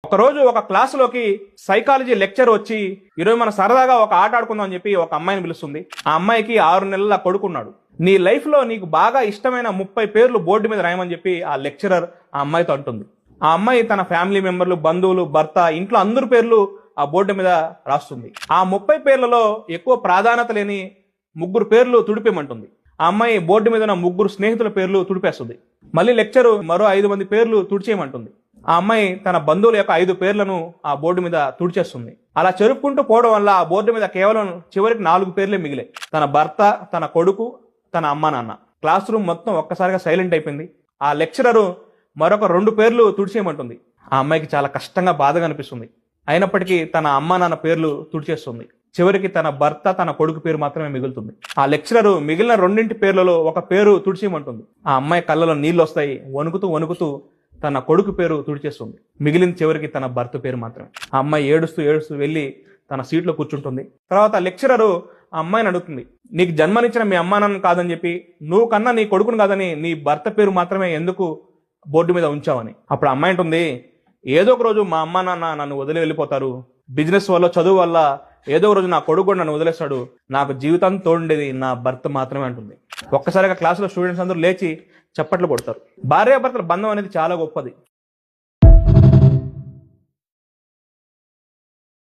ఒకరోజు ఒక క్లాసులోకి psychology lecture వచ్చి ఈరోజు మన సరదాగా ఒక ఆట ఆడుకుందాం అని చెప్పి ఒక అమ్మాయిని పిలుస్తుంది. ఆ అమ్మాయికి 6 నెలల కొడుకున్నాడు. నీ లైఫ్ లో నీకు బాగా ఇష్టమైన 30 పేర్లు బోర్డు మీద రాయమని చెప్పి ఆ లెక్చరర్ ఆ అమ్మాయితో అంటుంది. ఆ అమ్మాయి తన ఫ్యామిలీ మెంబర్లు, బంధువులు, భర్త, ఇంట్లో అందరి పేర్లు ఆ బోర్డు మీద రాస్తుంది. ఆ 30 పేర్లలో ఎక్కువ ప్రాధాన్యత లేని 3 పేర్లు తుడిపేయమంటుంది. ఆ అమ్మాయి బోర్డు మీద ఉన్న 3 స్నేహితుల పేర్లు తుడిపేస్తుంది. మళ్ళీ లెక్చరు మరో 5 మంది పేర్లు తుడిచేయమంటుంది. ఆ అమ్మాయి తన బంధువుల యొక్క 5 పేర్లను ఆ బోర్డు మీద తుడిచేస్తుంది. అలా చెరుపుకుంటూ పోవడం వల్ల ఆ బోర్డు మీద కేవలం చివరికి 4 పేర్లే మిగిలాయి. తన భర్త, తన కొడుకు, తన అమ్మ నాన్న. క్లాస్ రూమ్ మొత్తం ఒక్కసారిగా సైలెంట్ అయిపోయింది. ఆ లెక్చరరు మరొక 2 పేర్లు తుడిచేయమంటుంది. ఆ అమ్మాయికి చాలా కష్టంగా, బాధగా అనిపిస్తుంది. అయినప్పటికీ తన అమ్మ నాన్న పేర్లు తుడిచేస్తుంది. చివరికి తన భర్త, తన కొడుకు పేరు మాత్రమే మిగులుతుంది. ఆ లెక్చరరు మిగిలిన 2 పేర్లలో ఒక పేరు తుడిచేయమంటుంది. ఆ అమ్మాయి కళ్ళలో నీళ్ళు వస్తాయి. వణుకుతూ వణుకుతూ తన కొడుకు పేరు తుడిచేస్తుంది. మిగిలిన చివరికి తన భర్త పేరు మాత్రమే. ఆ అమ్మాయి ఏడుస్తూ ఏడుస్తూ వెళ్ళి తన సీట్లో కూర్చుంటుంది. తర్వాత లెక్చరరు ఆ అమ్మాయిని అడుగుతుంది, నీకు జన్మనిచ్చిన మీ అమ్మా నాన్న కాదని చెప్పి, నువ్వు కన్నా నీ కొడుకును కాదని నీ భర్త పేరు మాత్రమే ఎందుకు బోర్డు మీద ఉంచావని. అప్పుడు అమ్మాయి అంటుంది, ఏదో ఒక రోజు మా అమ్మా నాన్న నన్ను వదిలి వెళ్ళిపోతారు. బిజినెస్ వల్ల, చదువు వల్ల ఏదో ఒక రోజు నా కొడుకు కూడా నన్ను వదిలేస్తాడు. నాకు జీవితం తోడుండేది నా భర్త మాత్రమే అంటుంది. ఒక్కసారిగా క్లాసులో స్టూడెంట్స్ అందరూ లేచి చప్పట్లు కొడతారు. భార్యాభర్తల బంధం అనేది చాలా గొప్పది.